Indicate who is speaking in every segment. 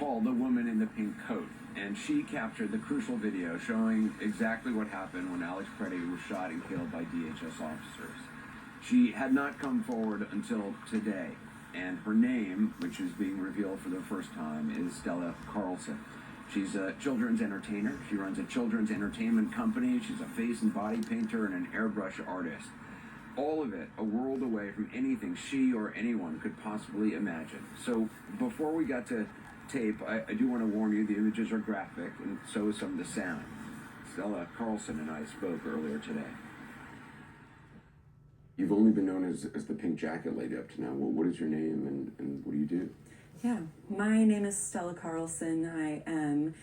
Speaker 1: called The Woman in the Pink Coat, and she captured the crucial video showing exactly what happened when Alex Preddy was shot and killed by DHS officers. She had not come forward until today, and her name, which is being revealed for the first time, is Stella Carlson. She's a children's entertainer. She runs a children's entertainment company. She's a face and body painter and an airbrush artist. All of it a world away from anything she or anyone could possibly imagine. So before we got to tape, I do want to warn you, the images are graphic, and so is some of the sound. Stella Carlson and I spoke earlier today. You've only been known as the Pink Jacket Lady up to now. Well, what is your name and what do you do?
Speaker 2: Yeah, my name is Stella Carlson. I am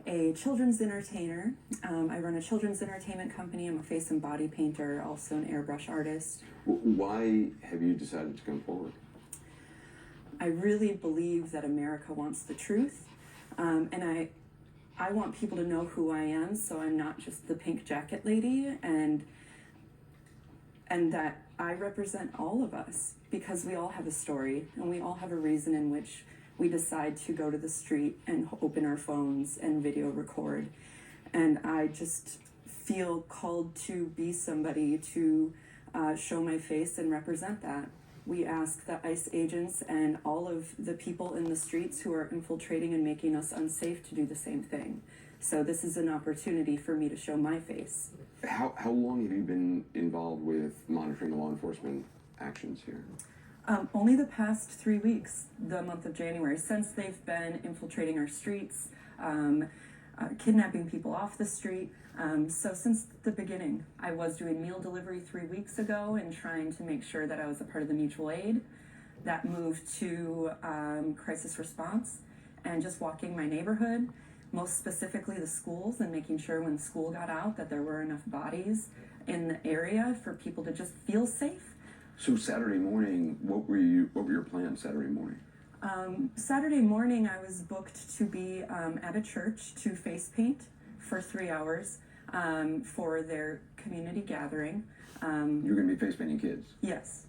Speaker 2: a children's entertainer. I run a children's entertainment company. I'm a face and body painter, also an airbrush artist.
Speaker 1: Why have you decided to come forward?
Speaker 2: I really believe that America wants the truth, and I want people to know who I am, so I'm not just the Pink Jacket Lady, and that I represent all of us, because we all have a story, and we all have a reason in which we decide to go to the street and open our phones and video record. And I just feel called to be somebody to show my face and represent that. We ask the ICE agents and all of the people in the streets who are infiltrating and making us unsafe to do the same thing. So this is an opportunity for me to show my face.
Speaker 1: How long have you been involved with monitoring the law enforcement actions here?
Speaker 2: Only the past 3 weeks, the month of January, since they've been infiltrating our streets, kidnapping people off the street. So since the beginning, I was doing meal delivery 3 weeks ago and trying to make sure that I was a part of the mutual aid. That moved to crisis response and just walking my neighborhood, most specifically the schools, and making sure when school got out that there were enough bodies in the area for people to just feel safe.
Speaker 1: So Saturday morning, what were your plans Saturday morning?
Speaker 2: Saturday morning, I was booked to be at a church to face paint for 3 hours for their community gathering.
Speaker 1: You're going to be face painting kids?
Speaker 2: Yes.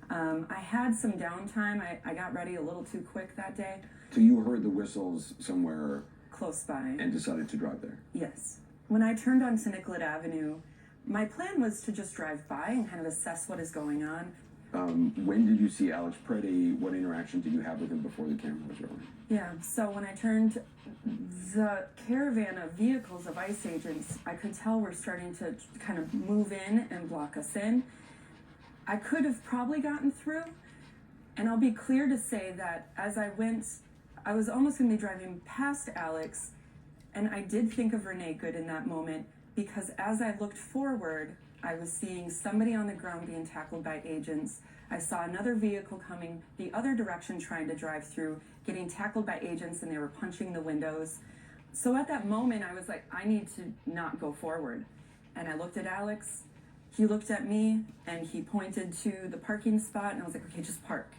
Speaker 2: I had some downtime. I got ready a little too quick that day.
Speaker 1: So you heard the whistles somewhere
Speaker 2: close by
Speaker 1: and decided to drive there?
Speaker 2: Yes. When I turned onto Nicollet Avenue, my plan was to just drive by and kind of assess what is going on.
Speaker 1: When did you see Alex Preddy? What interaction did you have with him before the camera was rolling?
Speaker 2: Yeah, so when I turned, the caravan of vehicles of ICE agents, I could tell were starting to kind of move in and block us in. I could have probably gotten through, and I'll be clear to say that as I went, I was almost going to be driving past Alex, and I did think of Renee Good in that moment, because as I looked forward, I was seeing somebody on the ground being tackled by agents. I saw another vehicle coming the other direction trying to drive through, getting tackled by agents, and they were punching the windows. So at that moment, I was like, I need to not go forward. And I looked at Alex, he looked at me, and he pointed to the parking spot, and I was like, okay, just park.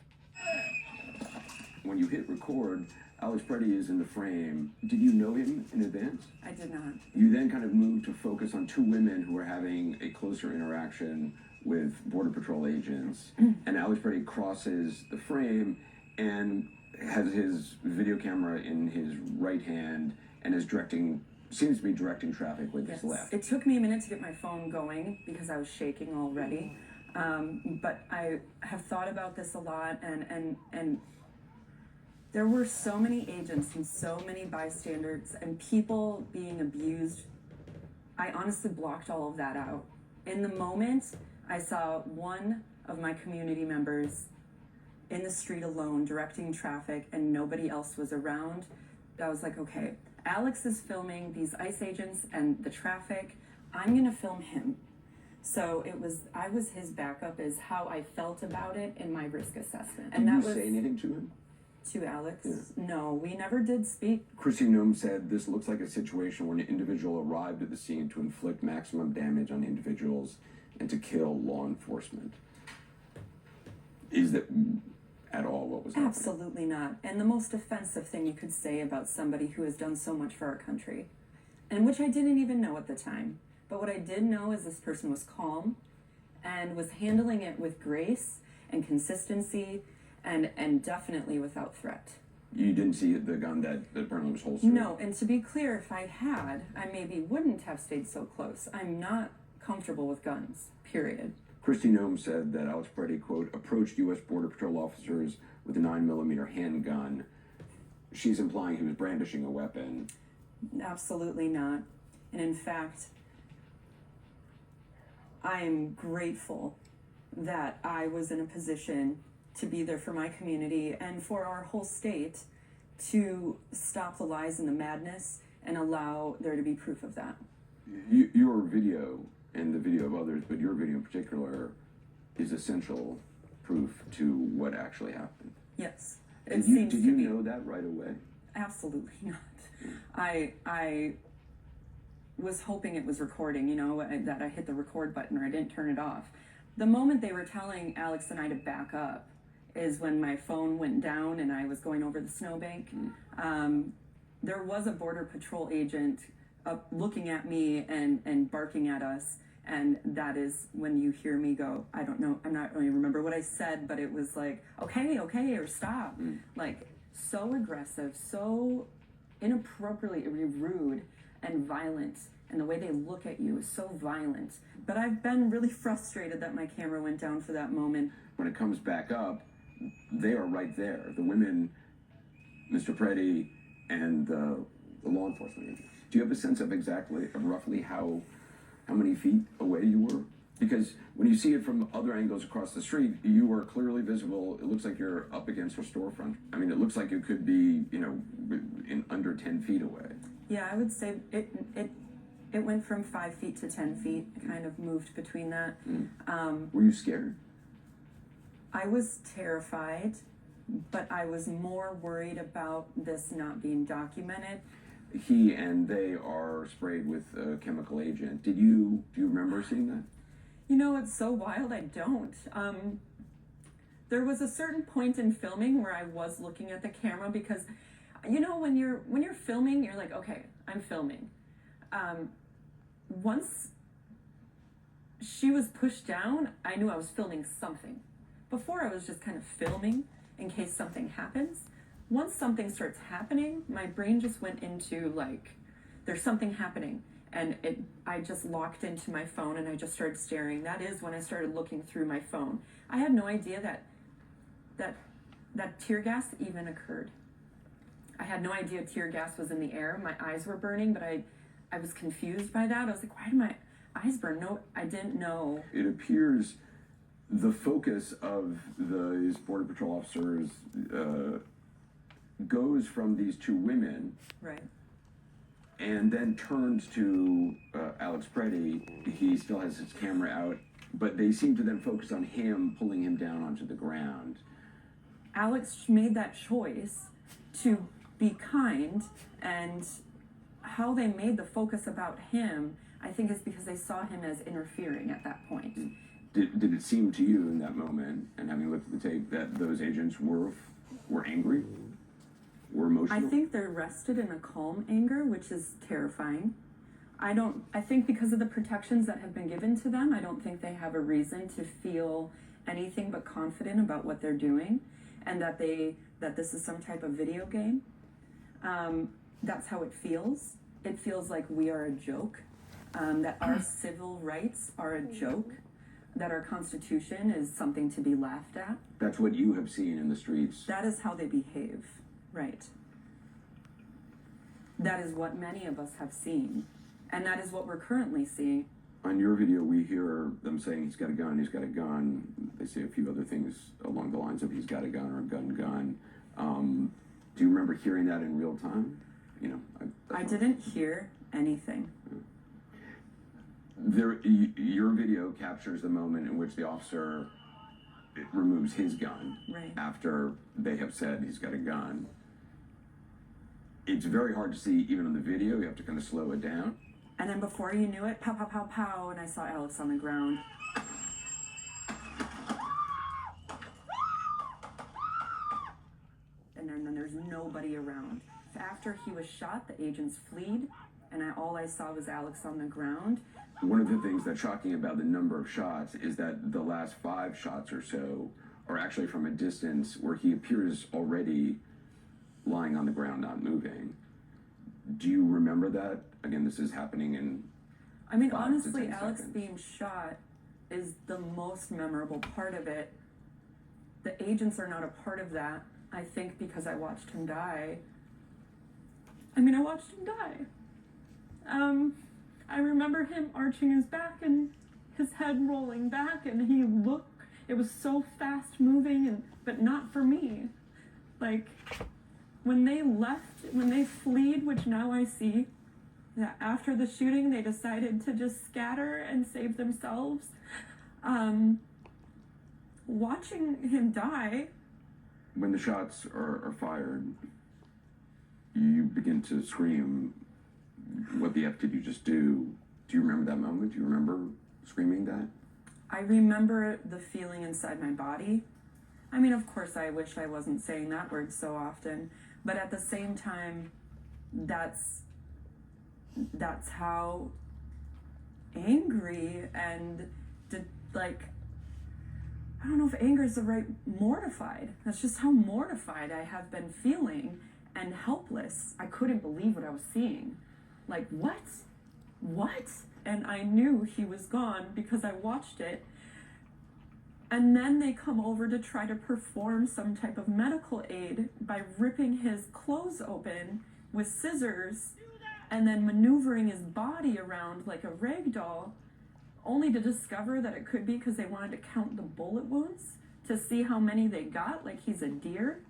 Speaker 1: When you hit record, Alex Preddy is in the frame. Did you know him in advance?
Speaker 2: I did not.
Speaker 1: You then kind of moved to focus on two women who were having a closer interaction with Border Patrol agents. And Alex Preddy crosses the frame and has his video camera in his right hand and is seems to be directing traffic with his left.
Speaker 2: It took me a minute to get my phone going because I was shaking already. But I have thought about this a lot, and there were so many agents and so many bystanders and people being abused. I honestly blocked all of that out. In the moment, I saw one of my community members in the street alone directing traffic and nobody else was around. I was like, okay, Alex is filming these ICE agents and the traffic. I'm gonna film him. So I was his backup, is how I felt about it in my risk assessment. And
Speaker 1: Did you say anything to him?
Speaker 2: To Alex?
Speaker 1: Yeah.
Speaker 2: No, we never did speak.
Speaker 1: Kristi Noem said this looks like a situation where an individual arrived at the scene to inflict maximum damage on individuals and to kill law enforcement. Is that at all what was happening?
Speaker 2: Absolutely not. And the most offensive thing you could say about somebody who has done so much for our country, and which I didn't even know at the time. But what I did know is this person was calm and was handling it with grace and consistency and definitely without threat.
Speaker 1: You didn't see the gun that apparently was holstered?
Speaker 2: No, and to be clear, if I had, I maybe wouldn't have stayed so close. I'm not comfortable with guns, period.
Speaker 1: Kristi Noem said that Alex Preddy, quote, approached U.S. Border Patrol officers with a 9mm handgun. She's implying he was brandishing a weapon.
Speaker 2: Absolutely not. And in fact, I am grateful that I was in a position to be there for my community and for our whole state to stop the lies and the madness and allow there to be proof of that.
Speaker 1: Your video and the video of others, but your video in particular, is essential proof to what actually happened.
Speaker 2: Yes.
Speaker 1: Did you know that right away?
Speaker 2: Absolutely not. I was hoping it was recording, you know, that I hit the record button or I didn't turn it off. The moment they were telling Alex and I to back up is when my phone went down and I was going over the snowbank. There was a Border Patrol agent looking at me and barking at us, and that is when you hear me go, I don't know, I'm not really remember what I said, but it was like, okay, or stop. Like, so aggressive, so inappropriately rude and violent, and the way they look at you is so violent. But I've been really frustrated that my camera went down for that moment. When it comes back up, they are right there. The women, Mr. Preddy, and the law enforcement agents. Do you have a sense of roughly how many feet away you were? Because when you see it from other angles across the street, you are clearly visible. It looks like you're up against her storefront. I mean, it looks like it could be, you know, in under 10 feet away. Yeah, I would say it went from 5 feet to 10 feet. It kind of moved between that.
Speaker 1: Were you scared?
Speaker 2: I was terrified, but I was more worried about this not being documented.
Speaker 1: He and they are sprayed with a chemical agent. Do you remember seeing that?
Speaker 2: You know, it's so wild, I don't. There was a certain point in filming where I was looking at the camera because, you know, when you're filming, you're like, okay, I'm filming. Once she was pushed down, I knew I was filming something. Before, I was just kind of filming in case something happens. Once something starts happening, my brain just went into like, there's something happening. And I just locked into my phone and I just started staring. That is when I started looking through my phone. I had no idea that tear gas even occurred. I had no idea tear gas was in the air. My eyes were burning, but I was confused by that. I was like, why do my eyes burn? No, I didn't know.
Speaker 1: It appears the focus of these Border Patrol officers goes from these two women.
Speaker 2: Right.
Speaker 1: And then turns to Alex Preddy. He still has his camera out, but they seem to then focus on him, pulling him down onto the ground.
Speaker 2: Alex made that choice to be kind, and how they made the focus about him, I think, is because they saw him as interfering at that point.
Speaker 1: Did it seem to you in that moment, and having looked at the tape, that those agents were angry? Were emotional?
Speaker 2: I think they're rested in a calm anger, which is terrifying. I think because of the protections that have been given to them, I don't think they have a reason to feel anything but confident about what they're doing, and that this is some type of video game. That's how it feels. It feels like we are a joke, that our civil rights are a joke, that our Constitution is something to be laughed at.
Speaker 1: That's what you have seen in the streets.
Speaker 2: That is how they behave. Right. That is what many of us have seen, and that is what we're currently seeing.
Speaker 1: On your video, we hear them saying he's got a gun, he's got a gun. They say a few other things along the lines of he's got a gun or a gun. Do you remember hearing that in real time? You know,
Speaker 2: I didn't hear anything.
Speaker 1: Your video captures the moment in which the officer removes his gun.
Speaker 2: Right.
Speaker 1: After they have said he's got a gun. It's very hard to see even on the video. You have to kind of slow it down.
Speaker 2: And then before you knew it, pow, pow, pow, pow, and I saw Alex on the ground. And then there's nobody around. After he was shot, the agents fled, and all I saw was Alex on the ground.
Speaker 1: One of the things that's shocking about the number of shots is that the last 5 shots or so are actually from a distance where he appears already lying on the ground, not moving. Do you remember that? Again, this is happening in
Speaker 2: I mean,
Speaker 1: 5 to
Speaker 2: honestly,
Speaker 1: 10
Speaker 2: Alex
Speaker 1: seconds.
Speaker 2: being shot is the most memorable part of it. The agents are not a part of that, I think, because I watched him die. I mean, I watched him die. I remember him arching his back and his head rolling back, and he looked, it was so fast moving, but not for me. Like, when they left, when they fled, which now I see, that after the shooting they decided to just scatter and save themselves. Watching him die.
Speaker 1: When the shots are fired, you begin to scream. What the F did you just do? Do you remember that moment? Do you remember screaming that?
Speaker 2: I remember the feeling inside my body. I mean, of course, I wish I wasn't saying that word so often, but at the same time, that's how angry and like, I don't know if anger is the right, mortified. That's just how mortified I have been feeling and helpless. I couldn't believe what I was seeing. Like, what? What? And I knew he was gone because I watched it. And then they come over to try to perform some type of medical aid by ripping his clothes open with scissors and then maneuvering his body around like a rag doll, only to discover that it could be because they wanted to count the bullet wounds to see how many they got, like he's a deer.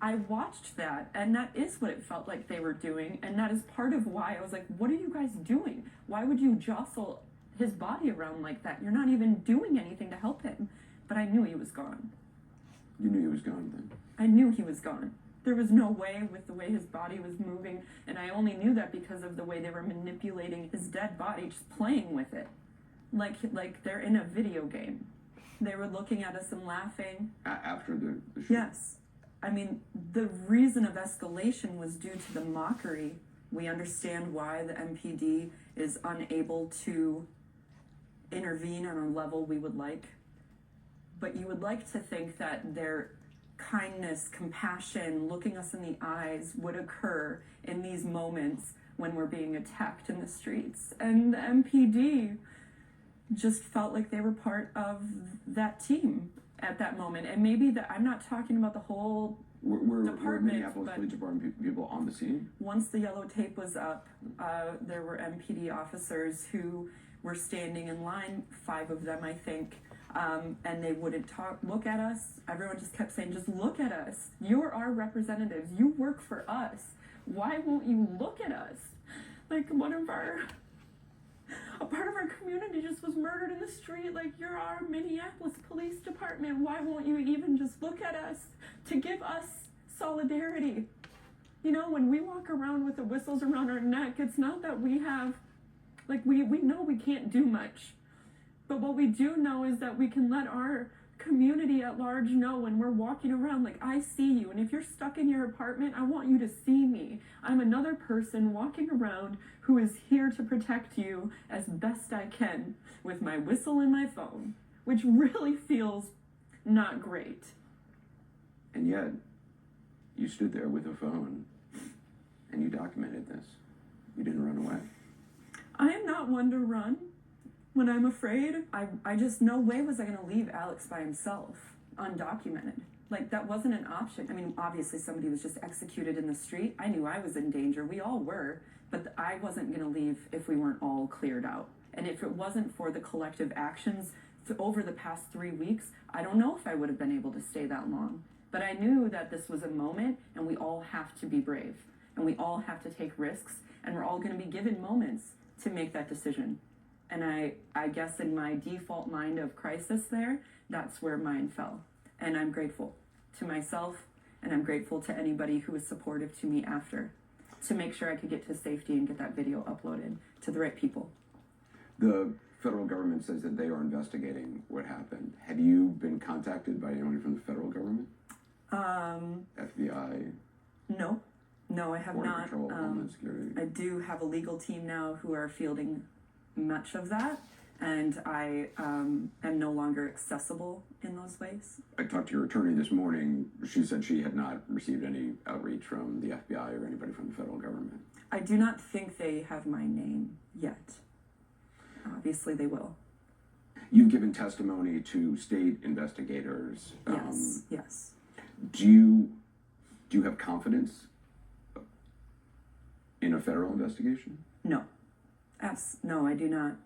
Speaker 2: I watched that, and that is what it felt like they were doing, and that is part of why I was like, what are you guys doing? Why would you jostle his body around like that? You're not even doing anything to help him. But I knew he was gone.
Speaker 1: You knew he was gone then?
Speaker 2: I knew he was gone. There was no way with the way his body was moving, and I only knew that because of the way they were manipulating his dead body, just playing with it. Like they're in a video game. They were looking at us and laughing.
Speaker 1: After the shoot?
Speaker 2: Yes. I mean, the reason of escalation was due to the mockery. We understand why the MPD is unable to intervene on a level we would like. But you would like to think that their kindness, compassion, looking us in the eyes would occur in these moments when we're being attacked in the streets. And the MPD just felt like they were part of that team at that moment. And maybe that, I'm not talking about the whole
Speaker 1: Were
Speaker 2: department,
Speaker 1: Minneapolis
Speaker 2: but
Speaker 1: Police Department people on the scene?
Speaker 2: once the yellow tape was up, there were MPD officers who were standing in line, 5 of them, I think, and they wouldn't look at us. Everyone just kept saying, just look at us. You're our representatives. You work for us. Why won't you look at us? Like, a part of our community just was murdered in the street. Like, you're our Minneapolis Police Department. Why won't you even just look at us to give us solidarity? You know, when we walk around with the whistles around our neck, it's not that we have, like, we know we can't do much. But what we do know is that we can let our community at large know when we're walking around, like, I see you. And if you're stuck in your apartment, I want you to see me. I'm another person walking around who is here to protect you as best I can with my whistle and my phone, which really feels not great.
Speaker 1: And yet, you stood there with a phone and you documented this. You didn't run away.
Speaker 2: I am not one to run when I'm afraid. I just, no way was I going to leave Alex by himself, undocumented. Like, that wasn't an option. I mean, obviously somebody was just executed in the street. I knew I was in danger. We all were. But I wasn't going to leave if we weren't all cleared out. And if it wasn't for the collective actions over the past 3 weeks, I don't know if I would have been able to stay that long. But I knew that this was a moment, and we all have to be brave. And we all have to take risks. And we're all going to be given moments to make that decision. And I guess in my default mind of crisis there, that's where mine fell. And I'm grateful to myself, and I'm grateful to anybody who was supportive to me after, to make sure I could get to safety and get that video uploaded to the right people.
Speaker 1: The federal government says that they are investigating what happened. Have you been contacted by anyone from the federal government? FBI?
Speaker 2: No, I have
Speaker 1: Border
Speaker 2: not.
Speaker 1: Patrol, Homeland Security?
Speaker 2: I do have a legal team now who are fielding much of that. and I am no longer accessible in those ways.
Speaker 1: I talked to your attorney this morning. She said she had not received any outreach from the FBI or anybody from the federal government.
Speaker 2: I do not think they have my name yet. Obviously, they will.
Speaker 1: You've given testimony to state investigators.
Speaker 2: Yes.
Speaker 1: Do you have confidence in a federal investigation?
Speaker 2: No. No, I do not.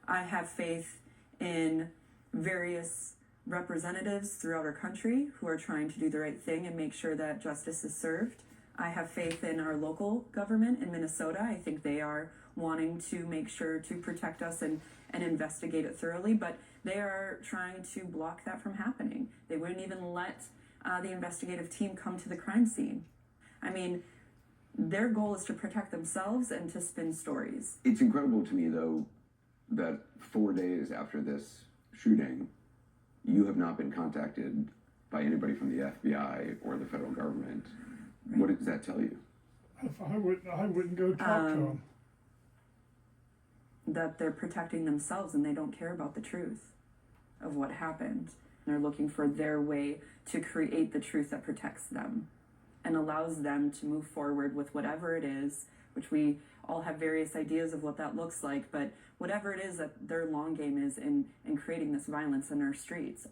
Speaker 2: I have faith in various representatives throughout our country who are trying to do the right thing and make sure that justice is served. I have faith in our local government in Minnesota. I think they are wanting to make sure to protect us and investigate it thoroughly, but they are trying to block that from happening. They wouldn't even let the investigative team come to the crime scene. I mean, their goal is to protect themselves and to spin stories.
Speaker 1: It's incredible to me, though, that 4 days after this shooting, you have not been contacted by anybody from the FBI or the federal government. Right. What does that tell you?
Speaker 3: I wouldn't go talk to them.
Speaker 2: That they're protecting themselves and they don't care about the truth of what happened. They're looking for their way to create the truth that protects them and allows them to move forward with whatever it is, which we all have various ideas of what that looks like, but whatever it is that their long game is in creating this violence in our streets.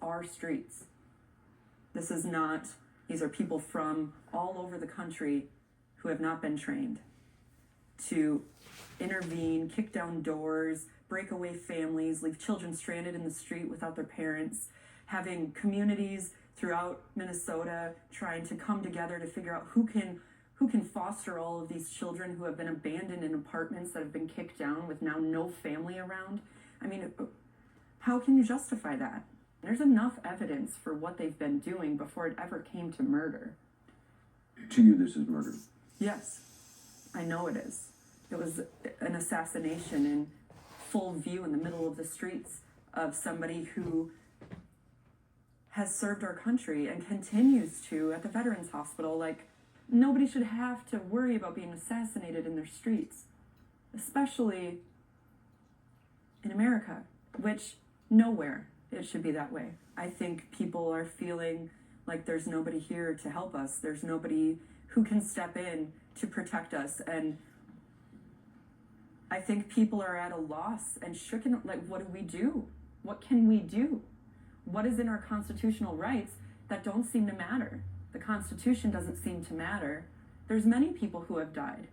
Speaker 2: This is not, these are people from all over the country who have not been trained to intervene, kick down doors, break away families, leave children stranded in the street without their parents, having communities throughout Minnesota trying to come together to figure out who can foster all of these children who have been abandoned in apartments that have been kicked down with now no family around. I mean, how can you justify that? There's enough evidence for what they've been doing before it ever came to murder.
Speaker 1: To you, this is murder?
Speaker 2: Yes, I know it is. It was an assassination in full view in the middle of the streets of somebody who has served our country and continues to at the Veterans Hospital. Like, nobody should have to worry about being assassinated in their streets, especially in America, which nowhere it should be that way. I think people are feeling like there's nobody here to help us. There's nobody who can step in to protect us. And I think people are at a loss and shooken. Like, what do we do? What can we do? What is in our constitutional rights that don't seem to matter? The Constitution doesn't seem to matter. There's many people who have died,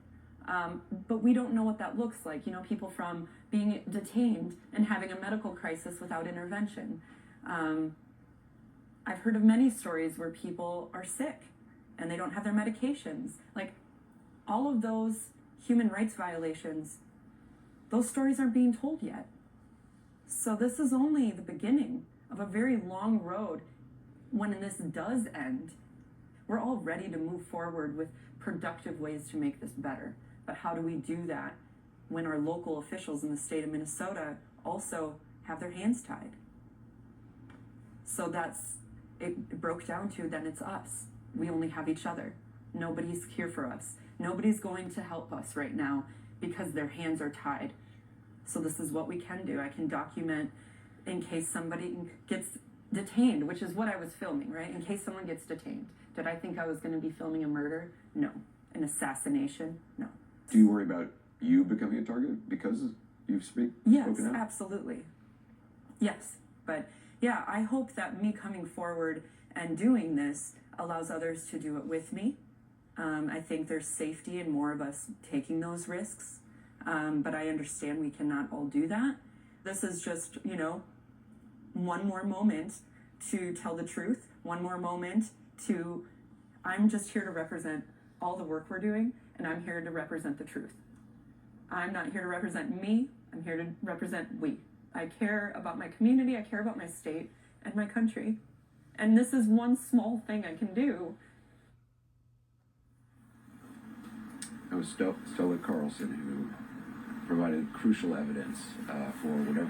Speaker 2: but we don't know what that looks like. You know, people from being detained and having a medical crisis without intervention. I've heard of many stories where people are sick and they don't have their medications. Like, all of those human rights violations, those stories aren't being told yet. So this is only the beginning of a very long road. When this does end, we're all ready to move forward with productive ways to make this better. But how do we do that when our local officials in the state of Minnesota also have their hands tied? So it broke down to, then it's us. We only have each other. Nobody's here for us. Nobody's going to help us right now because their hands are tied. So this is what we can do. I can document in case somebody gets detained, which is what I was filming, right? In case someone gets detained. Did I think I was going to be filming a murder? No. An assassination? No.
Speaker 1: Do you worry about you becoming a target because you've spoken out?
Speaker 2: Yes, absolutely. Yes. But yeah, I hope that me coming forward and doing this allows others to do it with me. I think there's safety in more of us taking those risks. But I understand we cannot all do that. This is just, one more moment to tell the truth, one more moment I'm just here to represent all the work we're doing, and I'm here to represent the truth. I'm not here to represent me, I'm here to represent we. I care about my community, I care about my state and my country. And this is one small thing I can do.
Speaker 1: That was Stella Carlson, who provided crucial evidence for whatever